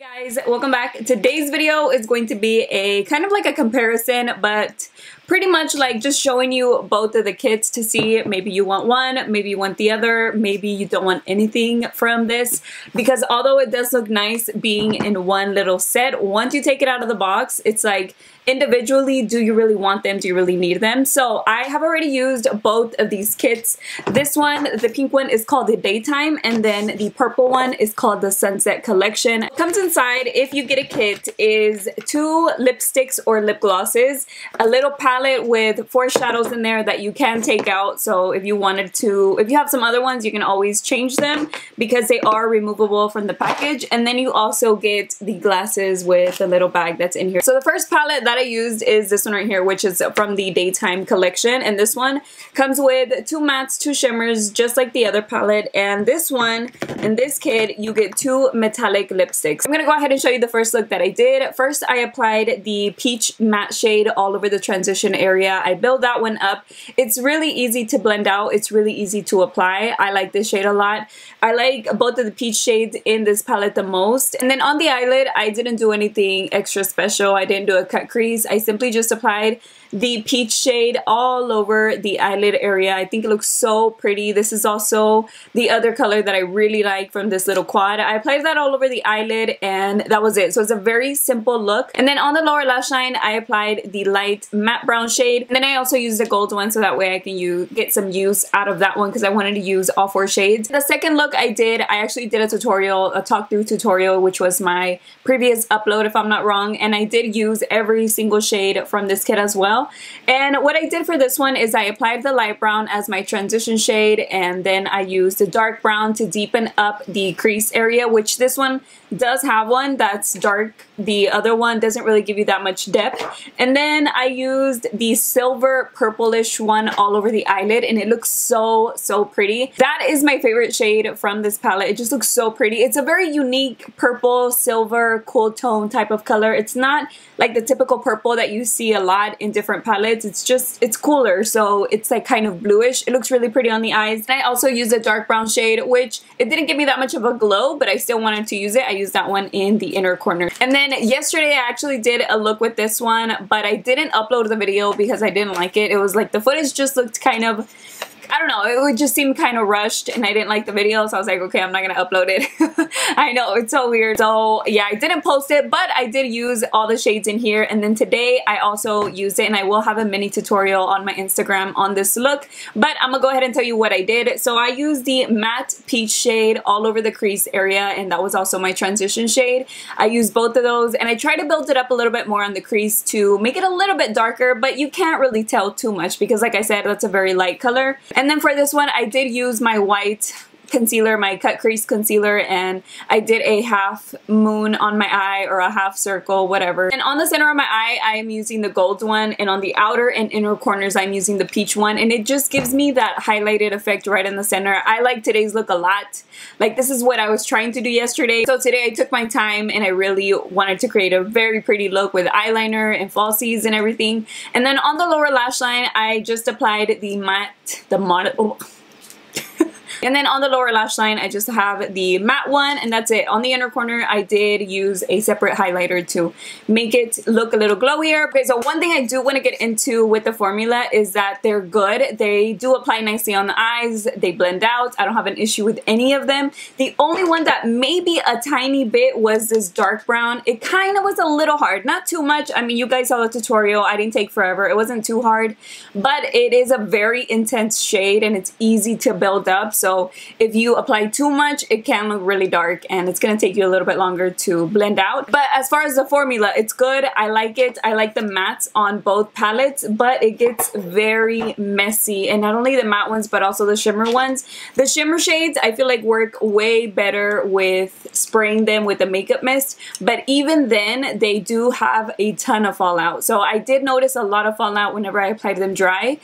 Hey guys, welcome back. Today's video is going to be a kind of like a comparison, but pretty much like just showing you both of the kits to see maybe you want one, maybe you want the other, maybe you don't want anything from this, because although it does look nice being in one little set, once you take it out of the box, it's like individually, do you really want them? Do you really need them? So I have already used both of these kits. This one, the pink one, is called the Daytime, and then the purple one is called the Sunset Collection. What comes inside, if you get a kit, is 2 lipsticks or lip glosses, a little palette with 4 shadows in there that you can take out. So if you wanted to, if you have some other ones, you can always change them because they are removable from the package. And then you also get the glasses with the little bag that's in here. So the first palette that I used is this one right here, which is from the Daytime collection, and this one comes with 2 mattes, 2 shimmers, just like the other palette. And this one, in this kit, you get 2 metallic lipsticks. I'm gonna go ahead and show you the first look that I did. First, I applied the peach matte shade all over the transition area. I built that one up. It's really easy to blend out. It's really easy to apply. I like this shade a lot. I like both of the peach shades in this palette the most. And then on the eyelid, I didn't do anything extra special. I didn't do a cut crease. I simply just applied the peach shade all over the eyelid area. I think it looks so pretty. This is also the other color that I really like from this little quad. I applied that all over the eyelid and that was it. So it's a very simple look. And then on the lower lash line, I applied the light matte brown shade. And then I also used the gold one so that way I can get some use out of that one because I wanted to use all 4 shades. The second look I actually did a tutorial, a talk through tutorial, which was my previous upload if I'm not wrong. And I did use every single shade from this kit as well. And what I did for this one is I applied the light brown as my transition shade, and then I used the dark brown to deepen up the crease area, which this one does have one that's dark. The other one doesn't really give you that much depth. And then I used the silver purplish one all over the eyelid, and it looks so pretty. That is my favorite shade from this palette. It just looks so pretty. It's a very unique purple, silver, cool tone type of color. It's not like the typical purple that you see a lot in different palettes. It's cooler, so it's like kind of bluish. It looks really pretty on the eyes. And I also used a dark brown shade, which it didn't give me that much of a glow, but I still wanted to use it. I used that one in the inner corner. And then yesterday I actually did a look with this one, but I didn't upload the video because I didn't like it. It was like the footage just looked kind of, I don't know, it would just seem kind of rushed and I didn't like the video, so I was like, okay, I'm not gonna upload it. I know, it's so weird. So yeah, I didn't post it, but I did use all the shades in here. And then today I also used it, and I will have a mini tutorial on my Instagram on this look, but I'm gonna go ahead and tell you what I did. So I used the matte peach shade all over the crease area, and that was also my transition shade. I used both of those, and I tried to build it up a little bit more on the crease to make it a little bit darker, but you can't really tell too much because, like I said, that's a very light color. And then for this one, I did use my white concealer, my cut crease concealer, and I did a half moon on my eye, or a half circle, whatever. And on the center of my eye, I am using the gold one, and on the outer and inner corners, I'm using the peach one, and it just gives me that highlighted effect right in the center. I like today's look a lot. Like, this is what I was trying to do yesterday. So today I took my time and I really wanted to create a very pretty look with eyeliner and falsies and everything. And then on the lower lash line, I just applied the And then on the lower lash line, I just have the matte one, and that's it. On the inner corner, I did use a separate highlighter to make it look a little glowier. Okay, so one thing I do want to get into with the formula is that they're good. They do apply nicely on the eyes. They blend out. I don't have an issue with any of them. The only one that maybe a tiny bit was this dark brown. It kind of was a little hard. Not too much. I mean, you guys saw the tutorial. I didn't take forever. It wasn't too hard, but it is a very intense shade, and it's easy to build up. So if you apply too much, it can look really dark, and it's going to take you a little bit longer to blend out. But as far as the formula, it's good. I like it. I like the mattes on both palettes, but it gets very messy. And not only the matte ones, but also the shimmer ones. The shimmer shades, I feel like work way better with spraying them with a makeup mist. But even then, they do have a ton of fallout. So I did notice a lot of fallout whenever I applied them dry.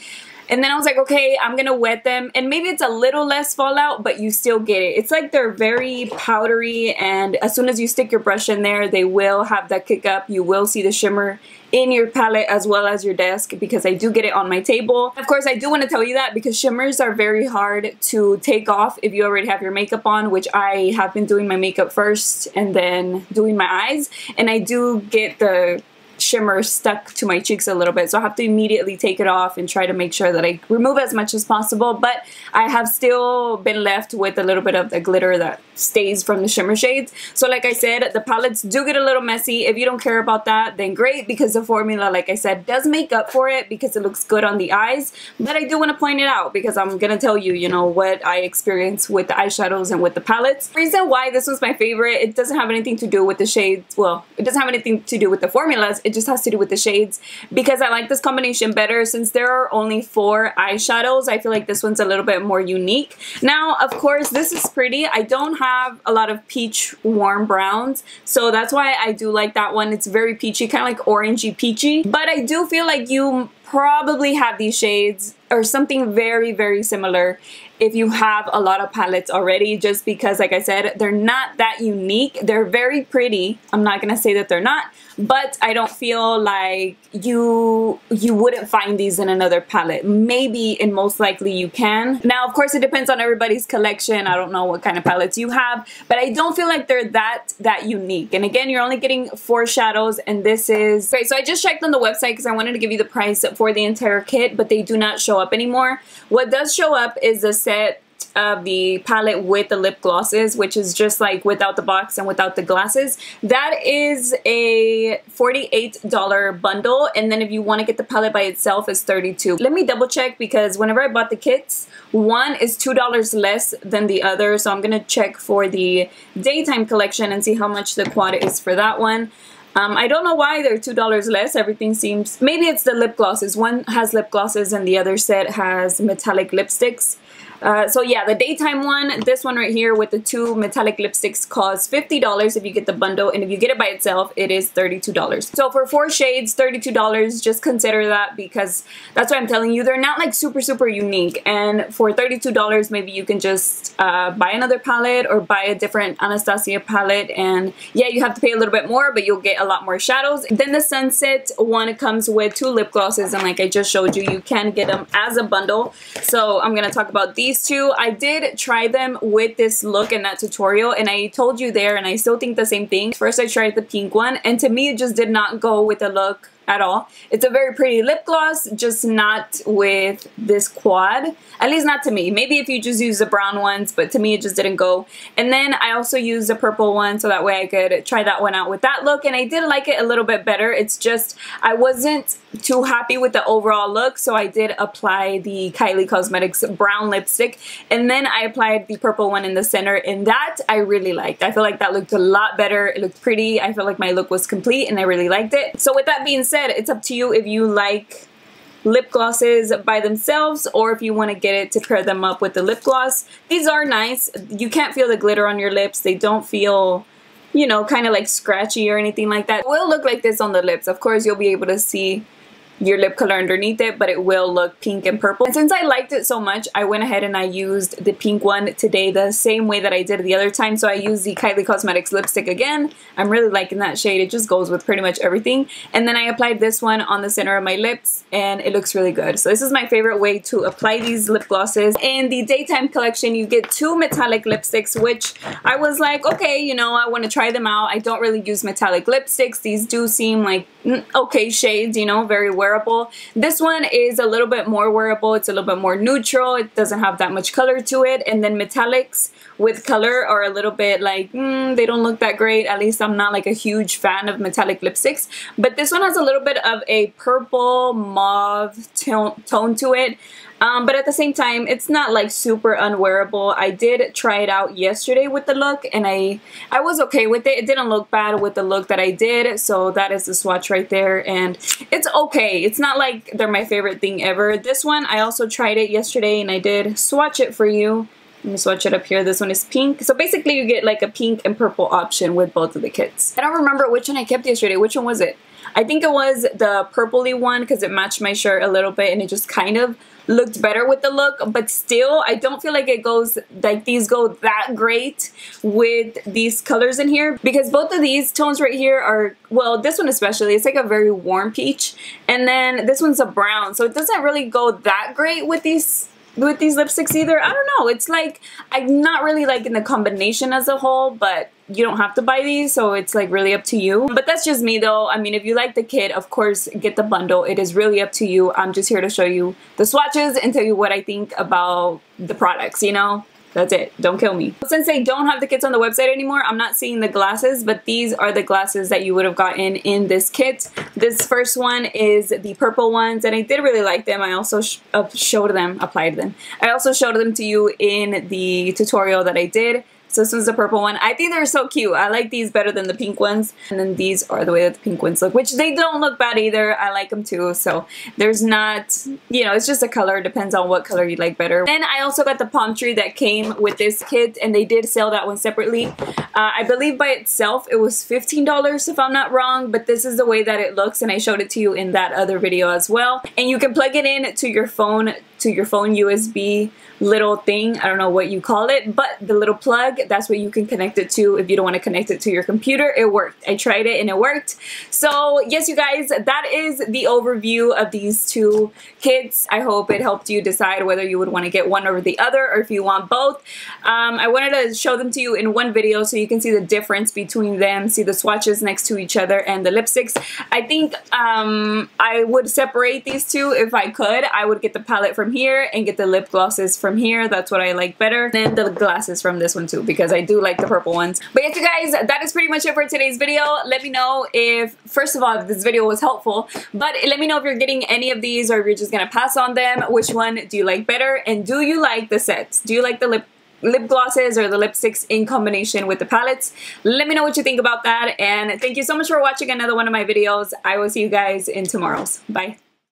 And then I was like, okay, I'm gonna wet them, and maybe it's a little less fallout, but you still get it. It's like they're very powdery, and as soon as you stick your brush in there, they will have that kick up. You will see the shimmer in your palette as well as your desk, because I do get it on my table. Of course, I do want to tell you that because shimmers are very hard to take off if you already have your makeup on, which I have been doing my makeup first and then doing my eyes, and I do get the shimmer stuck to my cheeks a little bit, so I have to immediately take it off and try to make sure that I remove as much as possible. But I have still been left with a little bit of the glitter that stays from the shimmer shades. So like I said, the palettes do get a little messy. If you don't care about that, then great, because the formula, like I said, does make up for it because it looks good on the eyes. But I do want to point it out because I'm gonna tell you, you know, what I experience with the eyeshadows and with the palettes. The reason why this was my favorite, it doesn't have anything to do with the shades. Well, it doesn't have anything to do with the formulas. It just has to do with the shades, because I like this combination better. Since there are only 4 eyeshadows, I feel like this one's a little bit more unique. Now, of course, this is pretty. I don't have a lot of peach warm browns, so that's why I do like that one. It's very peachy, kind of like orangey peachy, but I do feel like you probably have these shades or something very, very similar if you have a lot of palettes already, just because, like I said, they're not that unique. They're very pretty. I'm not gonna say that they're not, but I don't feel like you wouldn't find these in another palette. Maybe, and most likely you can. Now, of course, it depends on everybody's collection. I don't know what kind of palettes you have, but I don't feel like they're that unique. And again, you're only getting 4 shadows, and this is great. So I just checked on the website because I wanted to give you the price for the entire kit, but they do not show up anymore. What does show up is the set of the palette with the lip glosses, which is just like without the box and without the glasses. That is a $48 bundle, and then if you want to get the palette by itself, it's $32. Let me double check, because whenever I bought the kits, one is $2 less than the other, so I'm gonna check for the daytime collection and see how much the quad is for that one. I don't know why they're $2 less. Everything seems, maybe it's the lip glosses. One has lip glosses and the other set has metallic lipsticks. So yeah, the daytime one, this one right here with the 2 metallic lipsticks, costs $50 if you get the bundle, and if you get it by itself, it is $32. So for 4 shades, $32, just consider that, because that's what I'm telling you, they're not like super, super unique. And for $32, maybe you can just buy another palette or buy a different Anastasia palette, and yeah, you have to pay a little bit more, but you'll get a lot more shadows. Then the Sunset one comes with 2 lip glosses, and like I just showed you, you can get them as a bundle. So I'm gonna talk about these 2. I did try them with this look in that tutorial, and I told you there, and I still think the same thing. First I tried the pink one, and to me it just did not go with the look at all. It's a very pretty lip gloss, just not with this quad. At least not to me. Maybe if you just use the brown ones, but to me it just didn't go. And then I also used the purple one, so that way I could try that one out with that look, and I did like it a little bit better. It's just I wasn't too happy with the overall look, so I did apply the Kylie Cosmetics brown lipstick, and then I applied the purple one in the center, and that I really liked. I feel like that looked a lot better. It looked pretty. I feel like my look was complete, and I really liked it. So with that being said, it's up to you if you like lip glosses by themselves or if you want to get it to pair them up with the lip gloss. These are nice. You can't feel the glitter on your lips. They don't feel, you know, kind of like scratchy or anything like that. It will look like this on the lips. Of course, you'll be able to see your lip color underneath it, but it will look pink and purple. And since I liked it so much, I went ahead and I used the pink one today the same way that I did the other time. So I used the Kylie Cosmetics lipstick again. I'm really liking that shade. It just goes with pretty much everything. And then I applied this one on the center of my lips, and it looks really good. So this is my favorite way to apply these lip glosses. In the daytime collection, you get 2 metallic lipsticks, which I was like, okay, you know, I want to try them out. I don't really use metallic lipsticks. These do seem like okay shades, you know, very wearable. This one is a little bit more wearable. It's a little bit more neutral. It doesn't have that much color to it. And then metallics with color are a little bit like, they don't look that great. At least I'm not like a huge fan of metallic lipsticks. But this one has a little bit of a purple mauve tone to it. But at the same time, it's not like super unwearable. I did try it out yesterday with the look, and I was okay with it. It didn't look bad with the look that I did. So that is the swatch right there, and it's okay. It's not like they're my favorite thing ever. This one, I also tried it yesterday, and I did swatch it for you. Let me swatch it up here. This one is pink. So basically you get like a pink and purple option with both of the kits. I don't remember which one I kept yesterday. Which one was it? I think it was the purpley one because it matched my shirt a little bit and it just kind of looked better with the look, but still I don't feel like it goes like these go that great with these colors in here, because both of these tones right here are, well, this one especially, it's like a very warm peach, and then this one's a brown, so it doesn't really go that great with these lipsticks either. I don't know, it's like I'm not really liking the combination as a whole, but you don't have to buy these, so it's like really up to you. But that's just me though. I mean, if you like the kit, of course get the bundle. It is really up to you. I'm just here to show you the swatches and tell you what I think about the products, you know? That's it. Don't kill me. Since they don't have the kits on the website anymore, I'm not seeing the glasses, but these are the glasses that you would have gotten in this kit. This first one is the purple ones, and I did really like them. I also applied them. I also showed them to you in the tutorial that I did. So this one's the purple one. I think they're so cute. I like these better than the pink ones. And then these are the way that the pink ones look, which they don't look bad either. I like them too. So there's not, you know, it's just a color. It depends on what color you like better. Then I also got the palm tree that came with this kit, and they did sell that one separately. I believe by itself it was $15 if I'm not wrong, but this is the way that it looks, and I showed it to you in that other video as well. And you can plug it in to your phone USB little thing. I don't know what you call it, but the little plug, that's what you can connect it to. If you don't want to connect it to your computer, it worked. I tried it and it worked. So yes, you guys, that is the overview of these two kits. I hope it helped you decide whether you would want to get one over the other, or if you want both. I wanted to show them to you in one video so you can see the difference between them, see the swatches next to each other, and the lipsticks. I think I would separate these two if I could. I would get the palette from here and get the lip glosses from here. That's what I like better than the glasses from this one too, because I do like the purple ones. But yes, you guys, that is pretty much it for today's video. Let me know if, first of all, if this video was helpful, but let me know if you're getting any of these or if you're just gonna pass on them. Which one do you like better, and do you like the sets? Do you like the lip glosses or the lipsticks in combination with the palettes? Let me know what you think about that, and thank you so much for watching another one of my videos. I will see you guys in tomorrow's. Bye.